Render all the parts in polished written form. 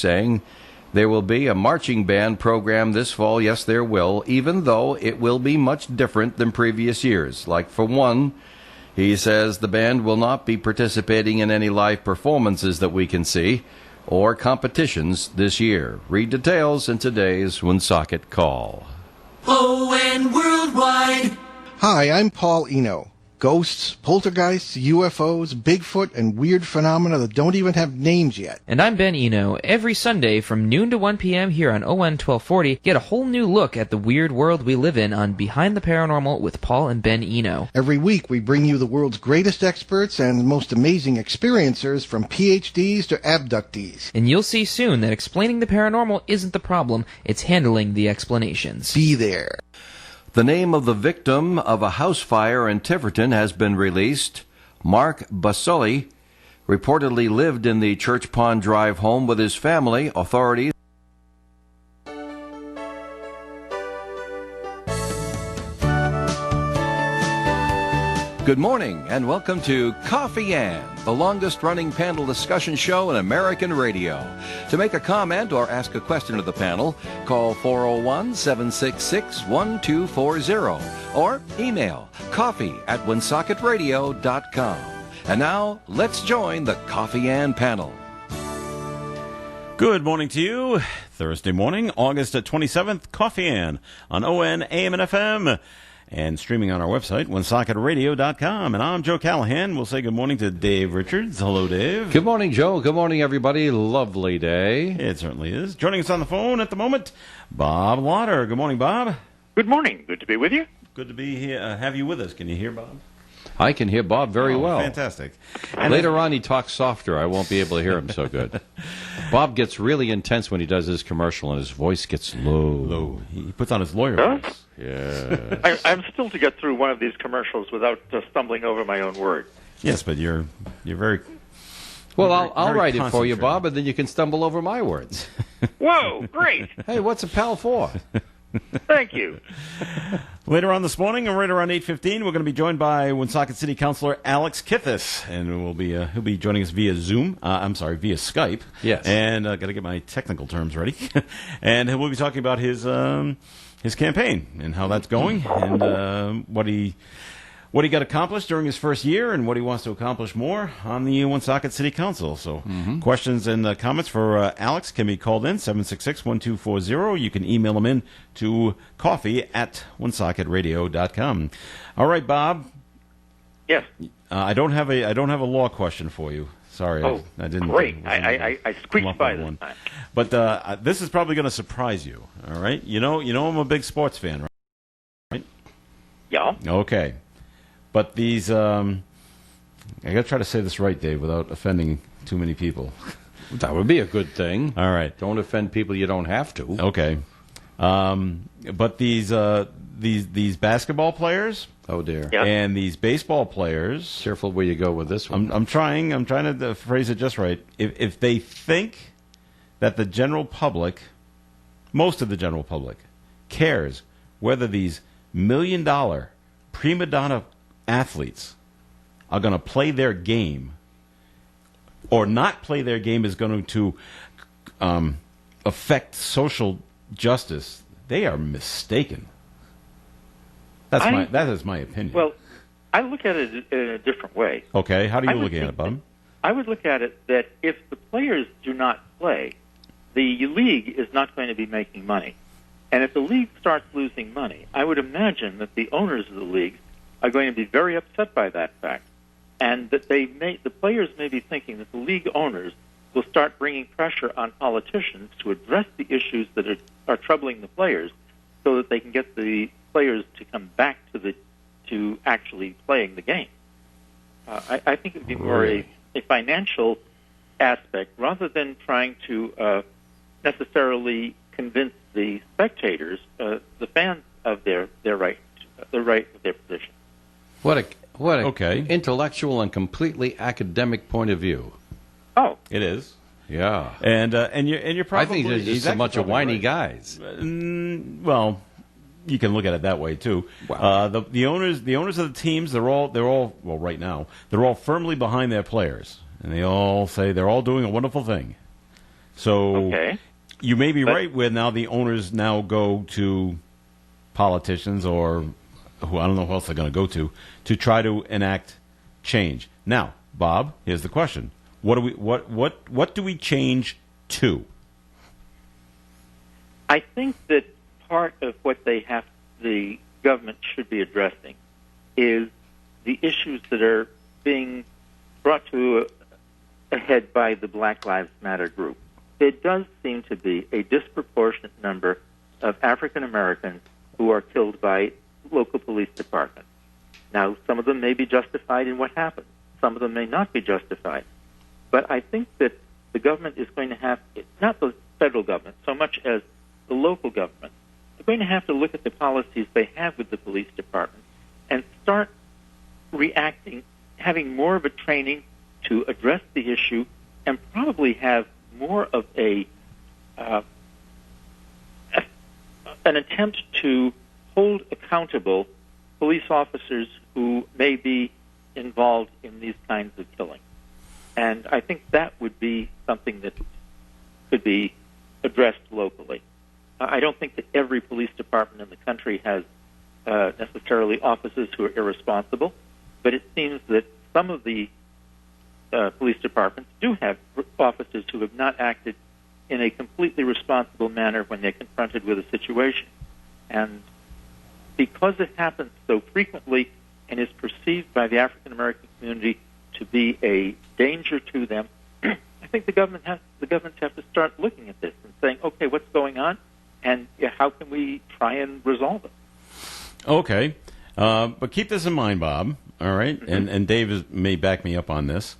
saying there will be a marching band program this fall. Yes, there will, even though it will be much different than previous years. Like, for one, he says the band will not be participating in any live performances that we can see or competitions this year. Read details in today's Woonsocket Call. ON Worldwide. Hi, I'm Paul Eno. Ghosts, poltergeists, UFOs, Bigfoot, and weird phenomena that don't even have names yet. And I'm Ben Eno. Every Sunday from noon to 1 p.m. here on ON 1240, get a whole new look at the weird world we live in on Behind the Paranormal with Paul and Ben Eno. Every week we bring you the world's greatest experts and most amazing experiencers, from PhDs to abductees. And you'll see soon that explaining the paranormal isn't the problem, it's handling the explanations. Be there. The name of the victim of a house fire in Tiverton has been released. Mark Basoli reportedly lived in the Church Pond Drive home with his family. Authorities. Good morning and welcome to Coffee Ann, the longest-running panel discussion show in American radio. To make a comment or ask a question of the panel, call 401-766-1240 or email coffee@woonsocketradio.com. And now, let's join the Coffee Ann panel. Good morning to you. Thursday morning, August 27th, Coffee Ann on ON, AM, and FM. And streaming on our website, woonsocketradio.com. And I'm Joe Callahan. We'll say good morning to Dave Richards. Hello, Dave. Good morning, Joe. Good morning, everybody. Lovely day. It certainly is. Joining us on the phone at the moment, Bob Lauder. Good morning, Bob. Good morning. Good to be with you. Good to be here. Have you with us. Can you hear Bob? I can hear Bob very well. Fantastic. And later on, he talks softer. I won't be able to hear him so good. Bob gets really intense when he does his commercial, and his voice gets low. He puts on his lawyer Huh? voice. Yeah. I'm still to get through one of these commercials without stumbling over my own word. Yes, but you're very... Well, I'll very write it for you, concentrated. Bob, and then you can stumble over my words. Whoa, great. Hey, what's a pal for? Thank you. Later on this morning, and right around 8:15, we're going to be joined by Woonsocket City Councilor Alex Kithis, and he'll be joining us via Zoom. Via Skype. Yes. And got to get my technical terms ready. And we'll be talking about his campaign and how that's going, and what he got accomplished during his first year, and what he wants to accomplish more on the Woonsocket City Council. So questions and comments for Alex can be called in, 766-1240. You can email him in to coffee@woonsocketradio.com. All right, Bob. Yes. I don't have a law question for you. Sorry, Oh, I didn't. great. I come squeaked up by with this one. time. But this is probably going to surprise you. All right, you know I'm a big sports fan, right? Yeah. Okay. But these, I got to try to say this right, Dave, without offending too many people. That would be a good thing. All right. Don't offend people you don't have to. Okay. But these basketball players Oh, dear. Yeah. and these baseball players, Careful where you go with this one. I'm trying to phrase it just right. If they think that the general public, most of the general public, cares whether these $1 million prima donna athletes are going to play their game or not play their game is going to affect social justice, they are mistaken. That is my opinion. Well, I look at it in a different way. Okay, how do I you would look at think it, Bob? I would look at it that if the players do not play, the league is not going to be making money. And if the league starts losing money, I would imagine that the owners of the league are going to be very upset by that fact, and that the players may be thinking that the league owners will start bringing pressure on politicians to address the issues that are troubling the players, so that they can get the players to come back to actually playing the game. I think it would be more a financial aspect rather than trying to necessarily convince the spectators, the fans, of the right of their position. What a Okay. intellectual and completely academic point of view. Oh, It is. Yeah. And you're probably I think there's just a bunch of whiny guys. Well, you can look at it that way too. Wow. The owners of the teams, they're all right now they're all firmly behind their players, and they all say they're all doing a wonderful thing. So Okay. you may be But- right where now the owners now go to politicians or who I don't know who else they're going to go to try to enact change. Now, Bob, here's the question: what do we change to? I think that part of what the government should be addressing is the issues that are being brought to a head by the Black Lives Matter group. There does seem to be a disproportionate number of African Americans who are killed by local police departments. Now, some of them may be justified in what happened. Some of them may not be justified. But I think that the government is going to have, not the federal government so much as the local government, they're going to have to look at the policies they have with the police department and start reacting, having more of a training to address the issue, and probably have more of an attempt to hold accountable police officers who may be involved in these kinds of killings. And I think that would be something that could be addressed locally. I don't think that every police department in the country has necessarily officers who are irresponsible, but it seems that some of the police departments do have officers who have not acted in a completely responsible manner when they're confronted with a situation. And because it happens so frequently and is perceived by the African American community to be a danger to them, I think the governments have to start looking at this and saying, okay, what's going on, and how can we try and resolve it? Okay, but keep this in mind, Bob. All right, and Dave may back me up on this.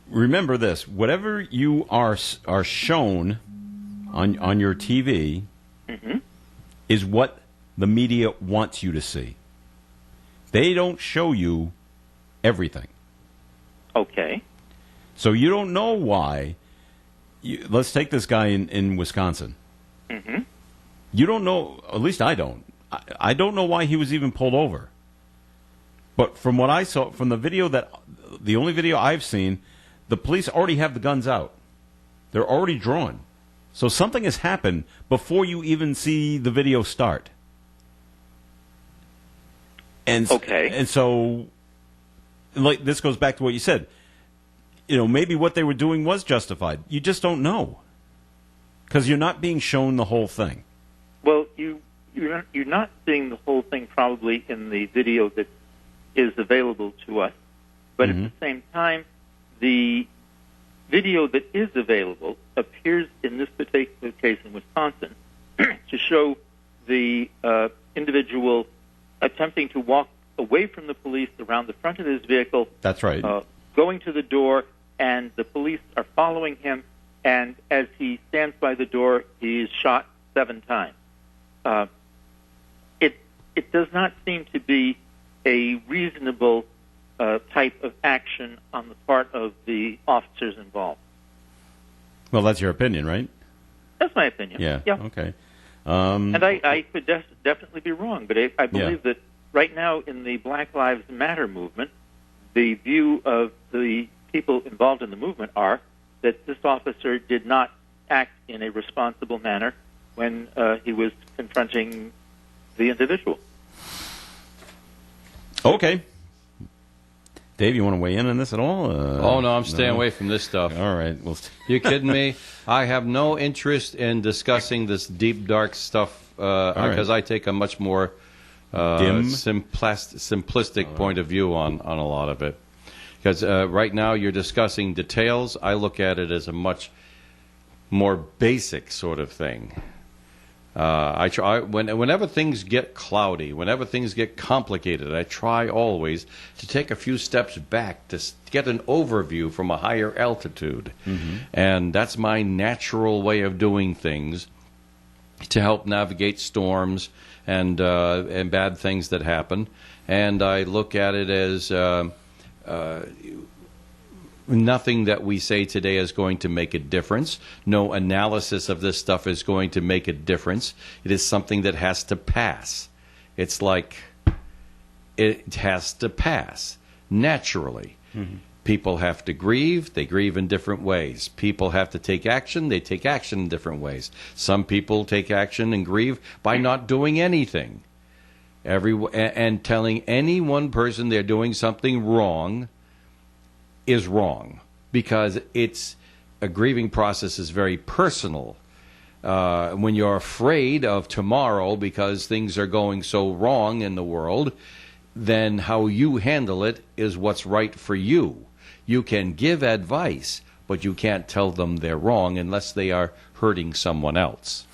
Remember this: whatever you are shown on your TV is what the media wants you to see. They don't show you everything. Okay. So you don't know why. Let's take this guy in Wisconsin. You don't know, at least I don't. I don't know why he was even pulled over. But from what I saw, from the video the only video I've seen, the police already have the guns out. They're already drawn. So something has happened before you even see the video start. And Okay. And so, like, this goes back to what you said. You know, maybe what they were doing was justified. You just don't know because you're not being shown the whole thing. Well, you're not seeing the whole thing probably in the video that is available to us, but at the same time, the video that is available appears in this particular case in Wisconsin to show the individual attempting to walk away from the police around the front of his vehicle. That's right. Going to the door, and the police are following him, and as he stands by the door, he is shot 7 times. It does not seem to be a reasonable type of action on the part of the officers involved. Well, that's your opinion, right? That's my opinion. Yeah. Okay. And I could definitely be wrong, but I believe that right now in the Black Lives Matter movement, the view of the people involved in the movement are that this officer did not act in a responsible manner when he was confronting the individual. Okay. Dave, you want to weigh in on this at all? Oh, no, I'm staying away from this stuff. All right. Well, You kidding me? I have no interest in discussing this deep, dark stuff because I take a much more simplistic point of view on a lot of it. Because right now you're discussing details. I look at it as a much more basic sort of thing. I try whenever things get cloudy, whenever things get complicated, I try always to take a few steps back to get an overview from a higher altitude, and that's my natural way of doing things to help navigate storms and bad things that happen. And I look at it as nothing that we say today is going to make a difference. No analysis of this stuff is going to make a difference. It is something that has to pass. It's like it has to pass naturally. People have to grieve. They grieve in different ways. People have to take action. They take action in different ways. Some people take action and grieve by not doing anything. And telling any one person they're doing something wrong is wrong, because a grieving process is very personal. When you're afraid of tomorrow because things are going so wrong in the world, then how you handle it is what's right for you. You can give advice, but you can't tell them they're wrong unless they are hurting someone else.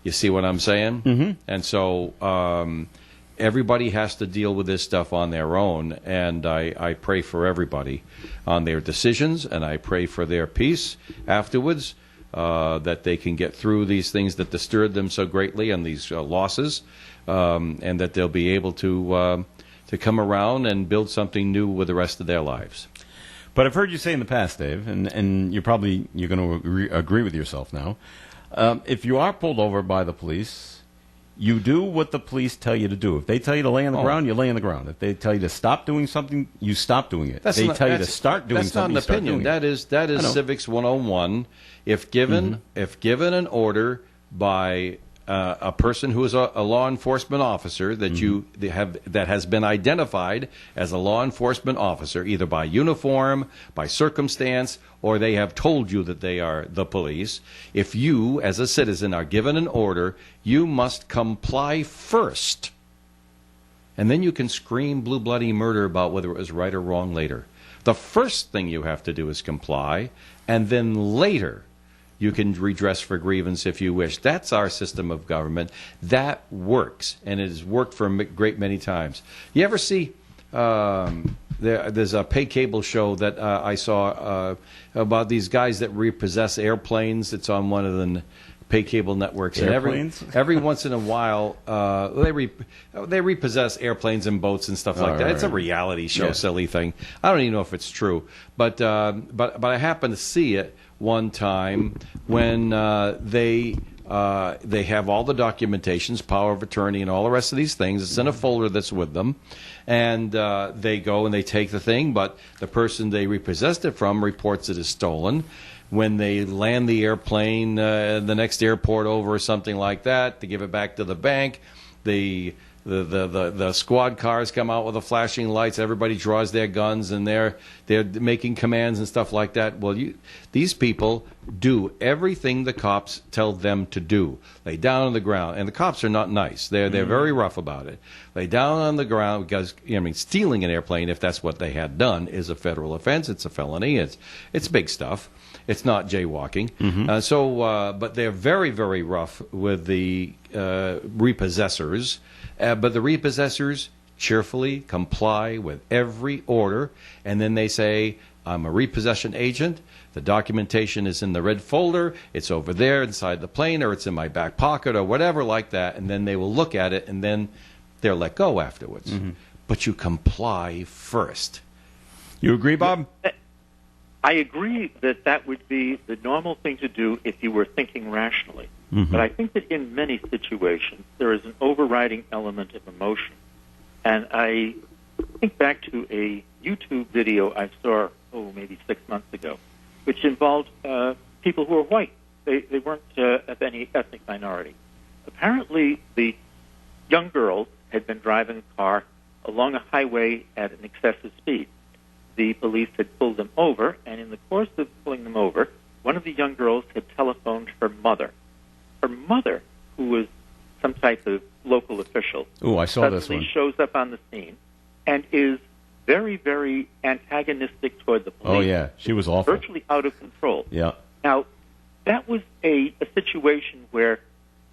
You see what I'm saying? Mm-hmm. And so everybody has to deal with this stuff on their own, and I pray for everybody on their decisions, and I pray for their peace afterwards, that they can get through these things that disturbed them so greatly and these losses, and that they'll be able to come around and build something new with the rest of their lives. But I've heard you say in the past, Dave, and you're going to agree with yourself now. If you are pulled over by the police, you do what the police tell you to do. If they tell you to lay on the ground, you lay on the ground. If they tell you to stop doing something, you stop doing it. If they tell you to start doing something, that's not an opinion. That is Civics 101. If given an order by a person who is a law enforcement officer that has been identified as a law enforcement officer, either by uniform, by circumstance, or they have told you that they are the police, if you, as a citizen, are given an order, you must comply first. And then you can scream blue bloody murder about whether it was right or wrong later. The first thing you have to do is comply, and then later you can redress for grievance if you wish. That's our system of government. That works, and it has worked for a great many times. You ever see, there's a pay cable show that I saw about these guys that repossess airplanes. It's on one of the pay cable networks. Airplanes? And every once in a while, they repossess airplanes and boats and stuff like that. It's a reality show, silly thing. I don't even know if it's true, but I happened to see it one time when they have all the documentations, power of attorney, and all the rest of these things. It's in a folder that's with them, and they go and they take the thing, but the person they repossessed it from reports it as stolen. When they land the airplane, the next airport over or something like that, to give it back to the bank, the squad cars come out with the flashing lights. Everybody draws their guns, and they're making commands and stuff like that. Well, these people do everything the cops tell them to do. Lay down on the ground, and the cops are not nice. They're very rough about it. Lay down on the ground because stealing an airplane, if that's what they had done, is a federal offense. It's a felony. It's big stuff. It's not jaywalking. Mm-hmm. But they're very, very rough with the repossessors. But the repossessors cheerfully comply with every order, and then they say, I'm a repossession agent. The documentation is in the red folder. It's over there inside the plane, or it's in my back pocket, or whatever like that. And then they will look at it, and then they're let go afterwards. Mm-hmm. But you comply first. You agree, Bob? I agree that would be the normal thing to do if you were thinking rationally. Mm-hmm. But I think that in many situations there is an overriding element of emotion. And I think back to a YouTube video I saw, maybe 6 months ago, which involved people who were white. They weren't of any ethnic minority. Apparently, the young girls had been driving a car along a highway at an excessive speed. The police had pulled them over, and in the course of pulling them over, one of the young girls had telephoned her mother. Her mother, who was some type of local official, I saw this one. shows up on the scene and is very, very antagonistic toward the police. Oh, yeah. She was awful. Virtually out of control. Yeah. Now, that was a situation where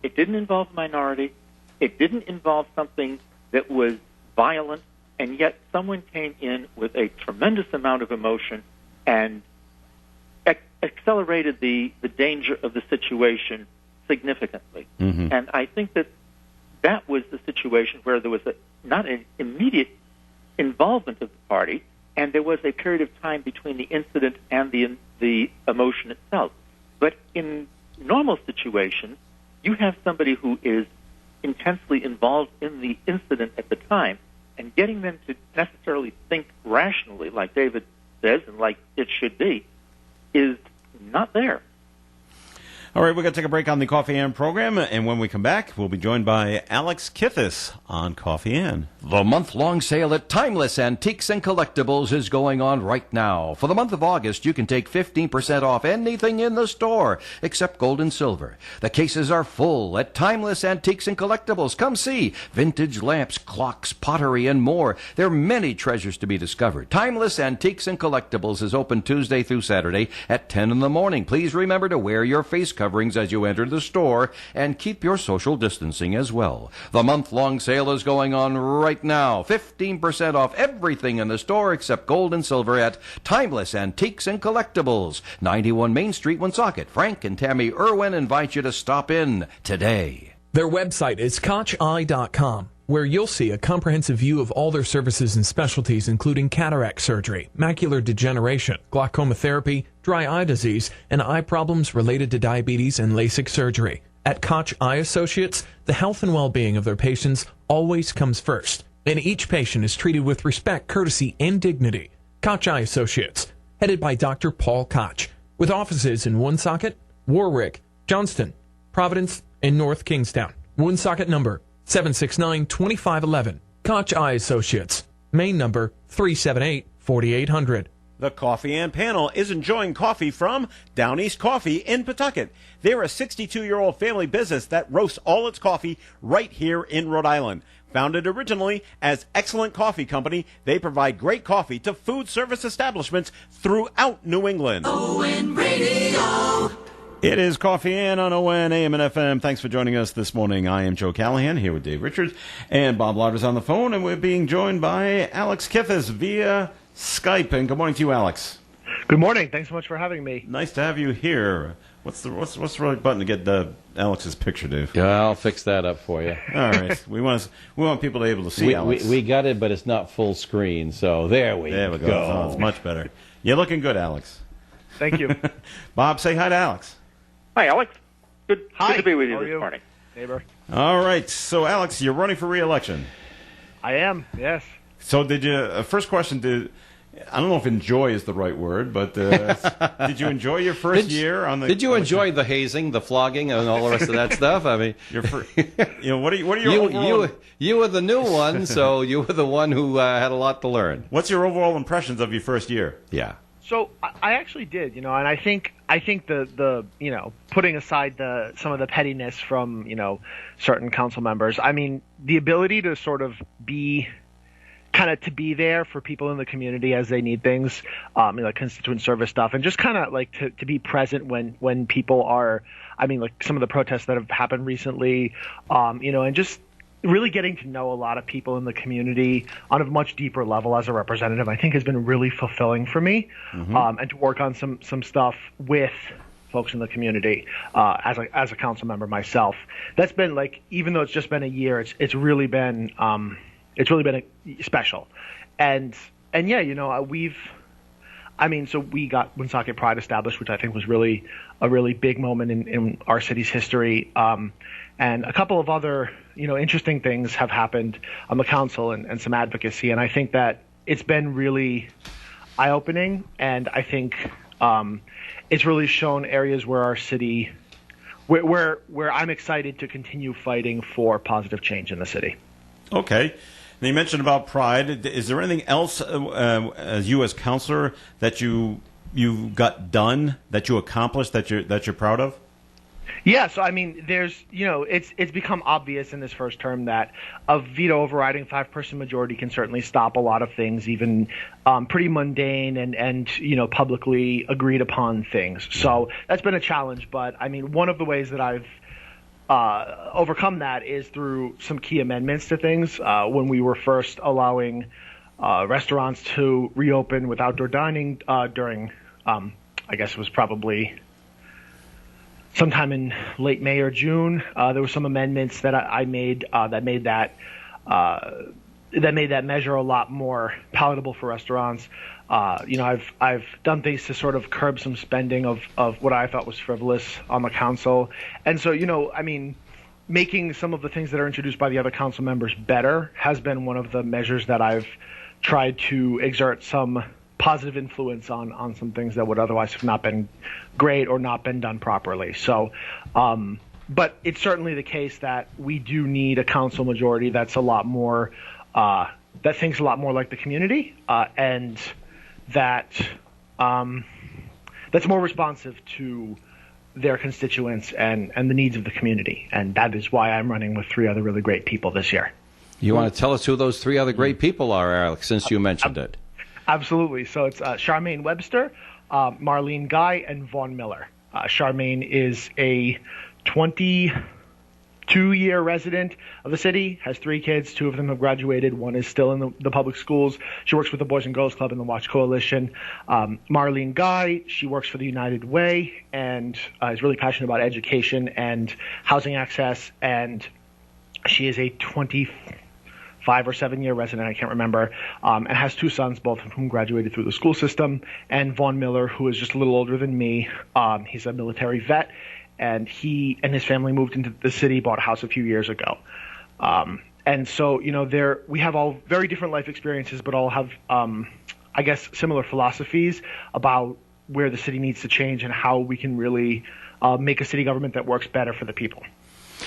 it didn't involve a minority, it didn't involve something that was violent, and yet someone came in with a tremendous amount of emotion and accelerated the danger of the situation significantly. Mm-hmm. And I think that was the situation where there was not an immediate involvement of the party, and there was a period of time between the incident and the emotion itself. But in normal situations, you have somebody who is intensely involved in the incident at the time, and getting them to necessarily think rationally, like David says, and like it should be, is not there. All right, we're going to take a break on the Coffee Ann program, and when we come back, we'll be joined by Alex Kithis on Coffee Ann. The month-long sale at Timeless Antiques and Collectibles is going on right now. For the month of August, you can take 15% off anything in the store except gold and silver. The cases are full at Timeless Antiques and Collectibles. Come see vintage lamps, clocks, pottery, and more. There are many treasures to be discovered. Timeless Antiques and Collectibles is open Tuesday through Saturday at 10 in the morning. Please remember to wear your face coverings as you enter the store and keep your social distancing as well. The month-long sale is going on right now. 15% off everything in the store except gold and silver at Timeless Antiques and Collectibles, 91 Main Street, Woonsocket. Frank and Tammy Irwin invite you to stop in today. Their website is kocheye.com, where you'll see a comprehensive view of all their services and specialties, including cataract surgery, macular degeneration, glaucoma therapy, dry eye disease, and eye problems related to diabetes and LASIK surgery. At Koch Eye Associates, the health and well-being of their patients always comes first, and each patient is treated with respect, courtesy, and dignity. Koch Eye Associates, headed by Dr. Paul Koch, with offices in Woonsocket, Warwick, Johnston, Providence, and North Kingstown. Woonsocket number 769-2511. Koch Eye Associates. Main number 378-4800. The Coffee Ann panel is enjoying coffee from Down East Coffee in Pawtucket. They're a 62-year-old family business that roasts all its coffee right here in Rhode Island. Founded originally as Excellent Coffee Company, they provide great coffee to food service establishments throughout New England. ON Radio. It is Coffee Ann on ON, AM and FM. Thanks for joining us this morning. I am Joe Callahan here with Dave Richards and Bob Lauder's on the phone, and we're being joined by Alex Kithis via Skype. And good morning to you, Alex. Good morning. Thanks so much for having me. Nice to have you here. What's the right button to get Alex's picture, Dave? Yeah, I'll fix that up for you. All right. We want people to be able to see Alex. We got it, but it's not full screen. So there we go. Oh, it's much better. You're looking good, Alex. Thank you. Bob, say hi to Alex. Hi, Alex. Good to be with you How are this morning. Neighbor. All right. So, Alex, you're running for re-election. I am, yes. So did you, first question, I don't know if enjoy is the right word, but did you enjoy your first year on the... Did you enjoy the hazing, the flogging, and all the rest of that stuff? I mean... what are your overall... You were the new one, so you were the one who had a lot to learn. What's your overall impressions of your first year? Yeah. So I actually did, and I think the putting aside some of the pettiness from certain council members, I mean the ability to sort of be there for people in the community as they need things, like constituent service stuff, and just kind of like to be present when people are, like some of the protests that have happened recently, and just really getting to know a lot of people in the community on a much deeper level as a representative, I think has been really fulfilling for me, and to work on some stuff with folks in the community as a council member myself. That's been even though it's just been a year, it's really been special, and yeah, so we got Woonsocket Pride established, which I think was really a really big moment in our city's history. And a couple of other, interesting things have happened on the council and some advocacy. And I think that it's been really eye-opening. And I think it's really shown areas where our city, where I'm excited to continue fighting for positive change in the city. Okay. Now you mentioned about Pride. Is there anything else as you as counselor that you got done, that you accomplished, that you're proud of? Yeah, so there's it's become obvious in this first term that a veto overriding 5-person majority can certainly stop a lot of things, even pretty mundane and publicly agreed upon things. So that's been a challenge, but one of the ways that I've overcome that is through some key amendments to things. When we were first allowing restaurants to reopen with outdoor dining during, I guess it was probably sometime in late May or June, there were some amendments that I made that made that measure a lot more palatable for restaurants. I've done things to sort of curb some spending of what I thought was frivolous on the council. And so, making some of the things that are introduced by the other council members better has been one of the measures that I've tried to exert some positive influence on some things that would otherwise have not been great or not been done properly. So, but it's certainly the case that we do need a council majority that's a lot more, that thinks a lot more like the community, and that that's more responsive to their constituents and the needs of the community. And that is why I'm running with 3 other really great people this year. You want to tell us who those 3 other great people are, Alex, since you mentioned it? Absolutely. So it's Charmaine Webster, Marlene Guy, and Vaughn Miller. Charmaine is a 22-year resident of the city, has 3 kids. 2 of them have graduated. 1 is still in the public schools. She works with the Boys and Girls Club and the Watch Coalition. Marlene Guy, she works for the United Way and is really passionate about education and housing access. And she is a 25 or 7-year resident, I can't remember, and has 2 sons, both of whom graduated through the school system. And Vaughn Miller, who is just a little older than me, he's a military vet, and he and his family moved into the city, bought a house a few years ago. And so, we have all very different life experiences, but all have, I guess, similar philosophies about where the city needs to change and how we can really make a city government that works better for the people.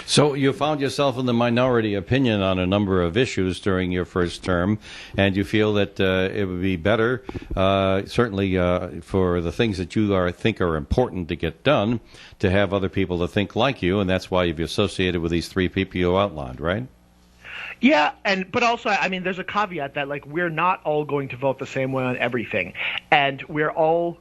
So you found yourself in the minority opinion on a number of issues during your first term, and you feel that it would be better, certainly for the things that you think are important to get done, to have other people to think like you, and that's why you've associated with these 3 people you outlined, right? Yeah, but also, I mean, there's a caveat that, like, we're not all going to vote the same way on everything, and we're all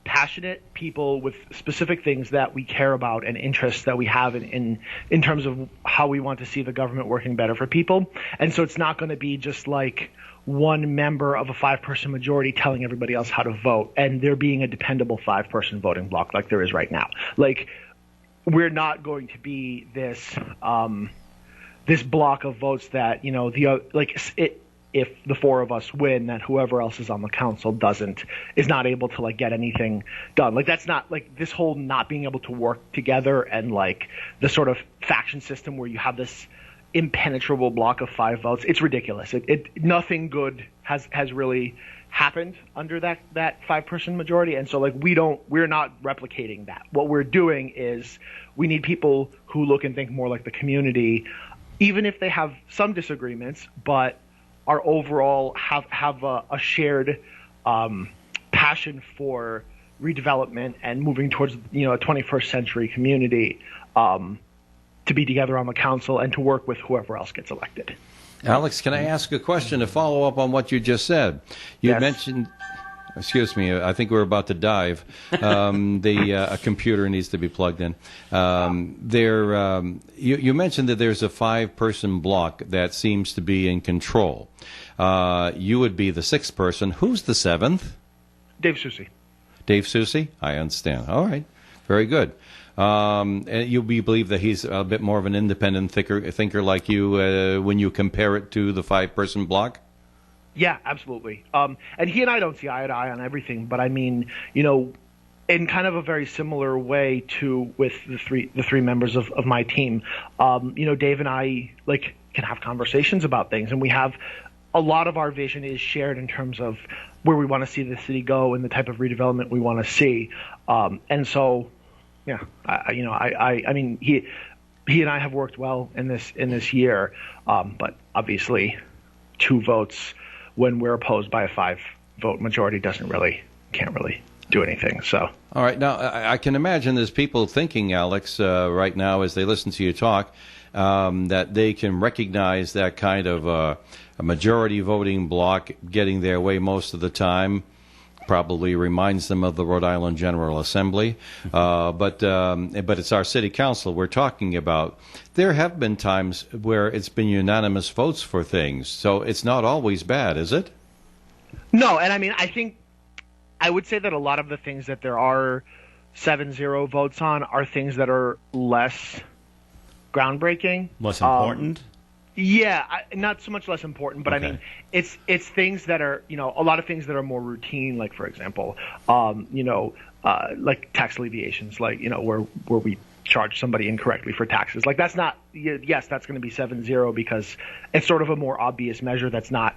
passionate people with specific things that we care about and interests that we have in terms of how we want to see the government working better for people. And so it's not going to be just like one member of a 5-person majority telling everybody else how to vote and there being a dependable 5-person voting block like there is right now. Like, we're not going to be this this block of votes that, if the 4 of us win, that whoever else is on the council is not able to get anything done. Like, that's not this whole not being able to work together and the sort of faction system where you have this impenetrable block of 5 votes. It's ridiculous. Nothing good has really happened under that 5-person majority. And so we're not replicating that. What we're doing is we need people who look and think more like the community, even if they have some disagreements, but are overall have a shared passion for redevelopment and moving towards a 21st century community, to be together on the council and to work with whoever else gets elected. Alex, can I ask a question to follow up on what you just said? You mentioned, excuse me, I think we're about to dive. A computer needs to be plugged in. You mentioned that there's a 5-person block that seems to be in control. You would be the 6th person. Who's the 7th? Dave Soucy. Dave Soucy? I understand. All right. Very good. And you believe that he's a bit more of an independent thinker like you when you compare it to the 5-person block? Yeah, absolutely. And he and I don't see eye to eye on everything, but I mean, in kind of a very similar way with the three members of my team, Dave and I can have conversations about things, and we have a lot of our vision is shared in terms of where we want to see the city go and the type of redevelopment we want to see. And so, yeah, I mean, he and I have worked well in this year, but obviously 2 votes when we're opposed by a 5-vote majority can't really do anything. So, all right, now I can imagine there's people thinking, Alex, right now as they listen to you talk, that they can recognize that kind of a majority voting block getting their way most of the time. Probably reminds them of the Rhode Island General Assembly, but it's our city council we're talking about. There have been times where it's been unanimous votes for things, so it's not always bad, is it? No, and I mean, I would say that a lot of the things that there are 7-0 votes on are things that are less groundbreaking, less important. Yeah, not so much less important, but okay. I mean, it's things that are, a lot of things that are more routine, like, for example, like tax alleviations, like, where we charge somebody incorrectly for taxes. Like that's not, yes, that's going to be 7-0 because it's sort of a more obvious measure that's not,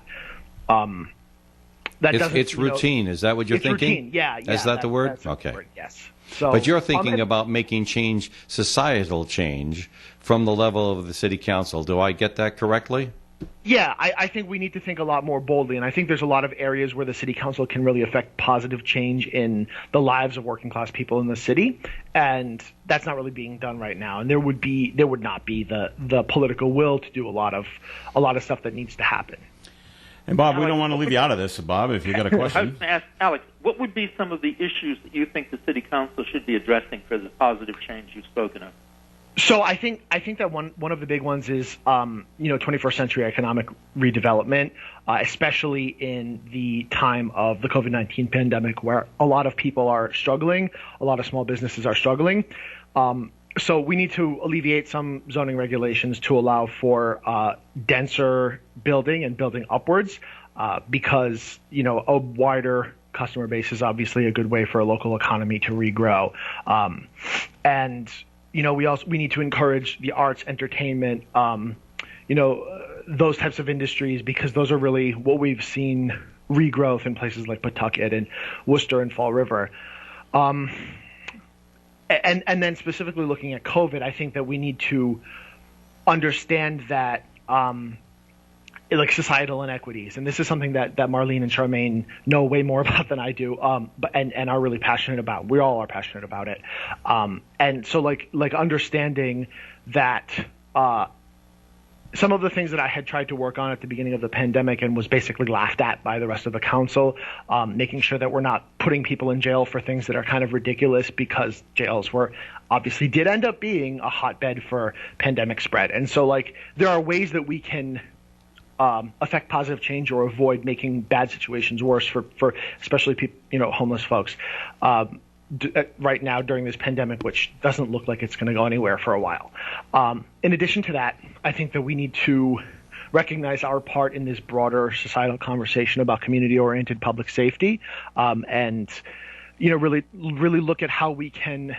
it's routine. Is that what you're it's thinking? Routine. Yeah. Is that the word? That's the Okay. word, yes. So, but you're thinking about making change, societal change, from the level of the city council. Do I get that correctly? Yeah, I think we need to think a lot more boldly, and I think there's a lot of areas where the city council can really affect positive change in the lives of working class people in the city, and that's not really being done right now. And there would not be the political will to do a lot of stuff that needs to happen. And Bob, we don't want to leave you out of this, Bob. If you got a I was question, going to ask Alex, what would be some of the issues that you think the city council should be addressing for the positive change you've spoken of? So I think that one of the big ones is 21st century economic redevelopment, especially in the time of the COVID-19 pandemic, where a lot of people are struggling, a lot of small businesses are struggling. So we need to alleviate some zoning regulations to allow for denser building and building upwards, because a wider customer base is obviously a good way for a local economy to regrow, and we need to encourage the arts, entertainment, those types of industries, because those are really what we've seen regrowth in places like Pawtucket and Worcester and Fall River. And then specifically looking at COVID, I think that we need to understand that like societal inequities, and this is something that Marlene and Charmaine know way more about than I do, but are really passionate about. We all are passionate about it, and so like understanding that some of the things that I had tried to work on at the beginning of the pandemic and was basically laughed at by the rest of the council, making sure that we're not putting people in jail for things that are kind of ridiculous, because jails did end up being a hotbed for pandemic spread, and so like there are ways that we can affect positive change or avoid making bad situations worse for especially people, homeless folks right now during this pandemic, which doesn't look like it's going to go anywhere for a while. In addition to that, I think that we need to recognize our part in this broader societal conversation about community-oriented public safety, and really look at how we can,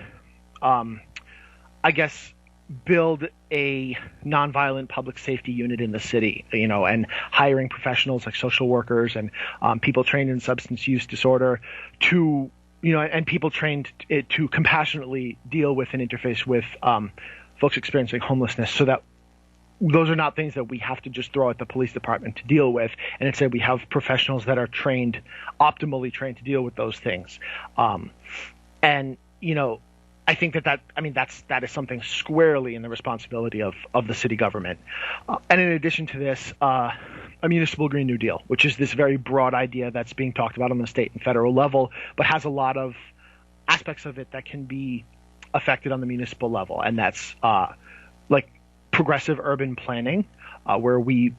build a nonviolent public safety unit in the city, and hiring professionals like social workers and people trained in substance use disorder to, and people trained to compassionately deal with and interface with folks experiencing homelessness, so that those are not things that we have to just throw at the police department to deal with, and instead we have professionals that are optimally trained to deal with those things. I think that is something squarely in the responsibility of the city government. And in addition to this, a municipal Green New Deal, which is this very broad idea that's being talked about on the state and federal level, but has a lot of aspects of it that can be affected on the municipal level. And that's like progressive urban planning, where we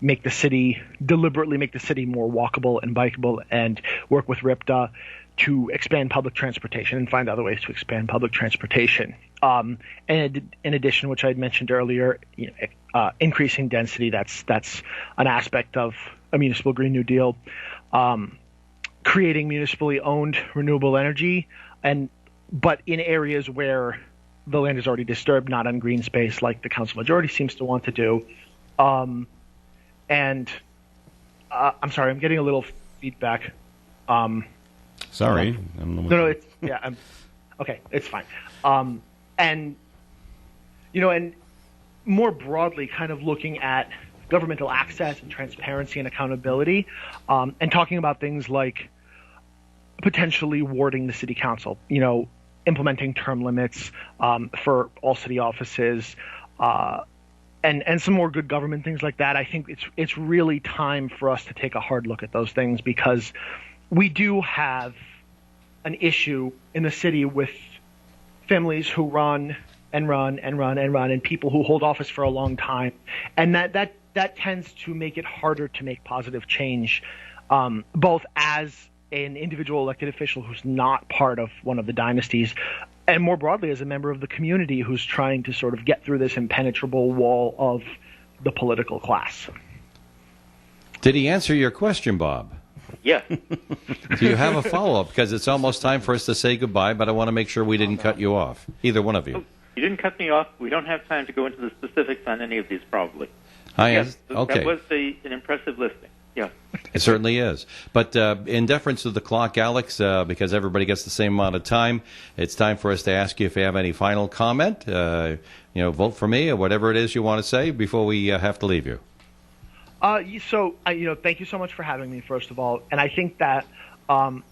deliberately make the city more walkable and bikeable, and work with RIPTA to expand public transportation and find other ways to expand public transportation. And in addition, which I had mentioned earlier, increasing density, that's an aspect of a municipal Green New Deal. Creating municipally owned renewable energy, but in areas where the land is already disturbed, not on green space like the council majority seems to want to do. I'm sorry, I'm getting a little feedback. Sorry. Okay, it's fine. And more broadly, kind of looking at governmental access and transparency and accountability, and talking about things like potentially warding the city council, implementing term limits for all city offices, and some more good government things like that. I think it's really time for us to take a hard look at those things, because we do have an issue in the city with families who run and people who hold office for a long time, and that tends to make it harder to make positive change, both as an individual elected official who's not part of one of the dynasties, and more broadly as a member of the community who's trying to sort of get through this impenetrable wall of the political class. Did he answer your question, Bob? Yes. Do you have a follow-up? Because it's almost time for us to say goodbye, but I want to make sure we didn't cut you off, either one of you. You didn't cut me off. We don't have time to go into the specifics on any of these, probably. Yes. That Okay. was an impressive listing. Yeah. It certainly is. But in deference to the clock, Alex, because everybody gets the same amount of time, it's time for us to ask you if you have any final comment. Vote for me or whatever it is you want to say before we have to leave you. Thank you so much for having me, first of all. And I think that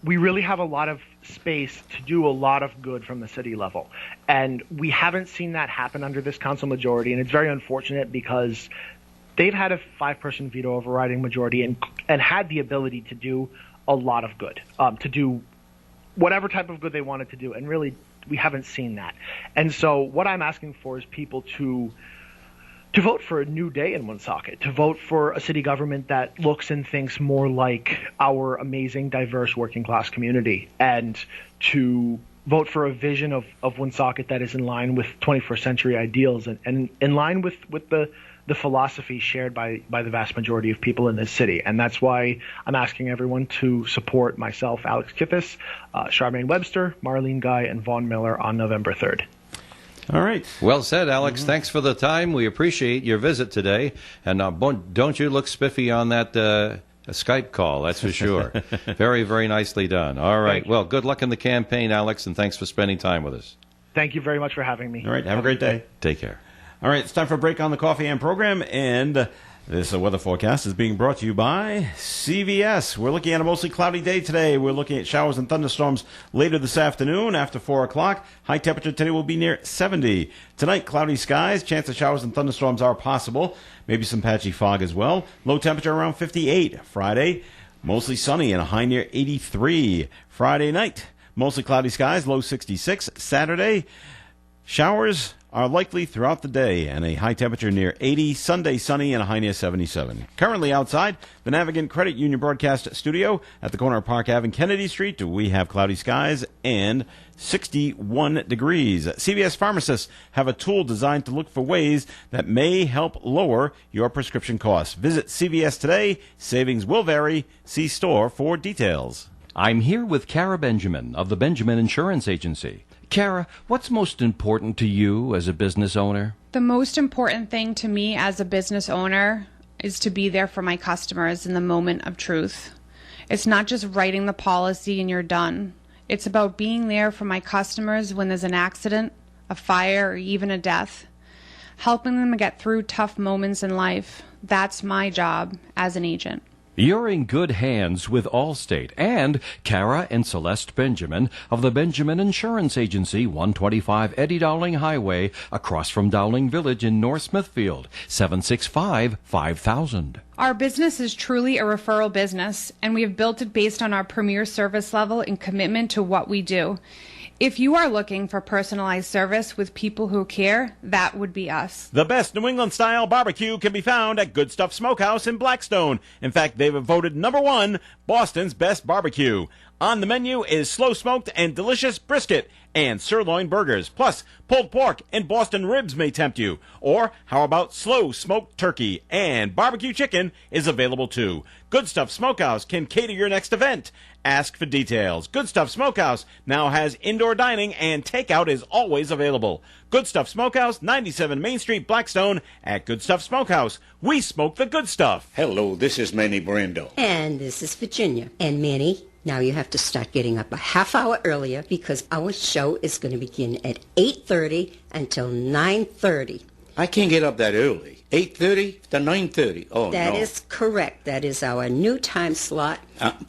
we really have a lot of space to do a lot of good from the city level. And we haven't seen that happen under this council majority. And it's very unfortunate because they've had a 5-person veto overriding majority and had the ability to do a lot of good, to do whatever type of good they wanted to do. And really, we haven't seen that. And so what I'm asking for is people to vote for a new day in Woonsocket, to vote for a city government that looks and thinks more like our amazing, diverse working-class community, and to vote for a vision of Woonsocket that is in line with 21st century ideals and in line with the philosophy shared by the vast majority of people in this city. And that's why I'm asking everyone to support myself, Alex Kippis, Charmaine Webster, Marlene Guy, and Vaughn Miller on November 3rd. All right. Well said, Alex. Thanks for the time. We appreciate your visit today. And don't you look spiffy on that Skype call, that's for sure. Very, very nicely done. All right. Well, good luck in the campaign, Alex, and thanks for spending time with us. Thank you very much for having me. All right. Have a great day. Take care. All right, it's time for a break on the Coffee and program, and this weather forecast is being brought to you by CVS. We're looking at a mostly cloudy day today. We're looking at showers and thunderstorms later this afternoon after 4 o'clock. High temperature today will be near 70. Tonight, cloudy skies. Chance of showers and thunderstorms are possible. Maybe some patchy fog as well. Low temperature around 58. Friday, mostly sunny and a high near 83. Friday night, mostly cloudy skies, low 66. Saturday, showers are likely throughout the day and a high temperature near 80. Sunday, sunny and a high near 77. Currently outside the Navigant Credit Union broadcast studio at the corner of Park Ave and Kennedy Street, we have cloudy skies and 61 degrees. CVS pharmacists have a tool designed to look for ways that may help lower your prescription costs. Visit CVS today. Savings will vary. See store for details. I'm here with Kara Benjamin of the Benjamin Insurance Agency. Kara, what's most important to you as a business owner? The most important thing to me as a business owner is to be there for my customers in the moment of truth. It's not just writing the policy and you're done. It's about being there for my customers when there's an accident, a fire, or even a death. Helping them get through tough moments in life. That's my job as an agent. You're in good hands with Allstate and Kara and Celeste Benjamin of the Benjamin Insurance Agency, 125 Eddie Dowling Highway, across from Dowling Village in North Smithfield, 765-5000. Our business is truly a referral business, and we have built it based on our premier service level and commitment to what we do. If you are looking for personalized service with people who care, that would be us. The best New England-style barbecue can be found at Good Stuff Smokehouse in Blackstone. In fact, they've voted #1 Boston's best barbecue. On the menu is slow-smoked and delicious brisket and sirloin burgers. Plus, pulled pork and Boston ribs may tempt you. Or how about slow-smoked turkey? And barbecue chicken is available too. Good Stuff Smokehouse can cater your next event. Ask for details. Good Stuff Smokehouse now has indoor dining and takeout is always available. Good Stuff Smokehouse, 97 Main Street, Blackstone. At Good Stuff Smokehouse, we smoke the good stuff. Hello, this is Manny Brando. And this is Virginia. And Manny, now you have to start getting up a half hour earlier because our show is going to begin at 8:30 until 9:30. I can't get up that early. 8:30 to 9:30. Oh, That no. is correct. That is our new time slot.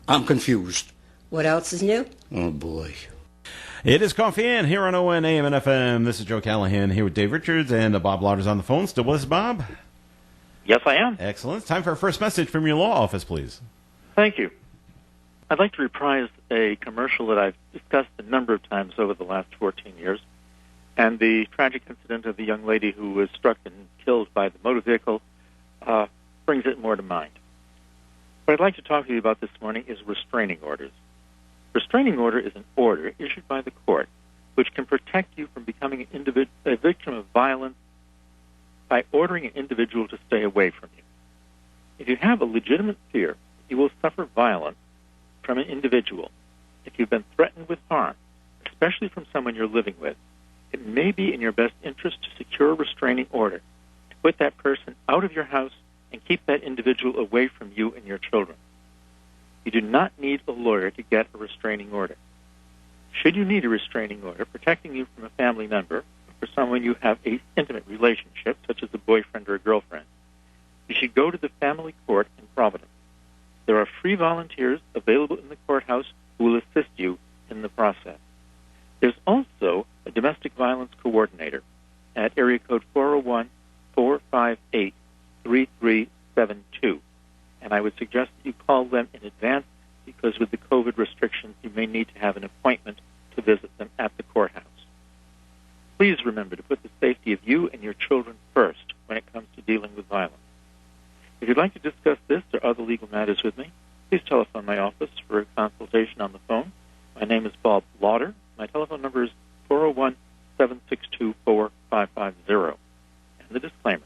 I'm confused. What else is new? Oh, boy. It is Coffee and here on ON AM and FM. This is Joe Callahan here with Dave Richards and Bob Lauder's on the phone. Still with us, Bob? Yes, I am. Excellent. It's time for our first message from your law office, please. Thank you. I'd like to reprise a commercial that I've discussed a number of times over the last 14 years, and the tragic incident of the young lady who was struck and killed by the motor vehicle brings it more to mind. What I'd like to talk to you about this morning is restraining orders. Restraining order is an order issued by the court which can protect you from becoming a victim of violence by ordering an individual to stay away from you. If you have a legitimate fear you will suffer violence from an individual, if you've been threatened with harm, especially from someone you're living with, it may be in your best interest to secure a restraining order, to put that person out of your house and keep that individual away from you and your children. You do not need a lawyer to get a restraining order. Should you need a restraining order protecting you from a family member or for someone you have an intimate relationship, such as a boyfriend or a girlfriend, you should go to the family court in Providence. There are free volunteers available in the courthouse who will assist you in the process. There's also a domestic violence coordinator at area code 401-458-3372. And I would suggest that you call them in advance because with the COVID restrictions, you may need to have an appointment to visit them at the courthouse. Please remember to put the safety of you and your children first when it comes to dealing with violence. If you'd like to discuss this or other legal matters with me, please telephone my office for a consultation on the phone. My name is Bob Lauder. My telephone number is 401-762-4550. And the disclaimer.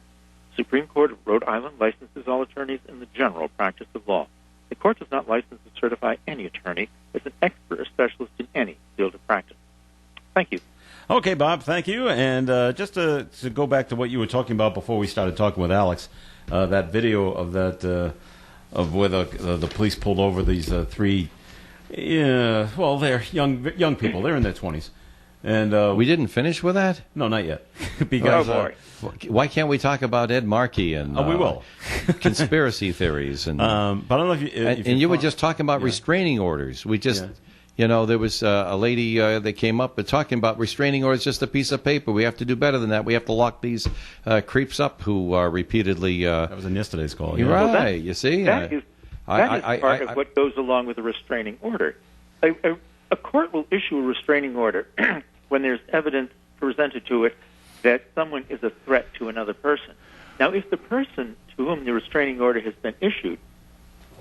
Supreme Court of Rhode Island licenses all attorneys in the general practice of law. The court does not license or certify any attorney as an expert or specialist in any field of practice. Thank you. Okay, Bob, thank you. And just to go back to what you were talking about before we started talking with Alex, that video of that of where the police pulled over these three, well, they're young people. They're in their 20s. And we didn't finish with that? No, not yet. Because why can't we talk about Ed Markey and we will conspiracy theories and but I don't know if you and you were just talking about restraining orders. We just there was a lady that came up and talking about restraining orders, just a piece of paper. We have to do better than that. We have to lock these creeps up who are repeatedly. That was in yesterday's call. You're yeah. right. Well, you see, that is part of what goes along with a restraining order. A court will issue a restraining order when there's evidence presented to it that someone is a threat to another person. Now, if the person to whom the restraining order has been issued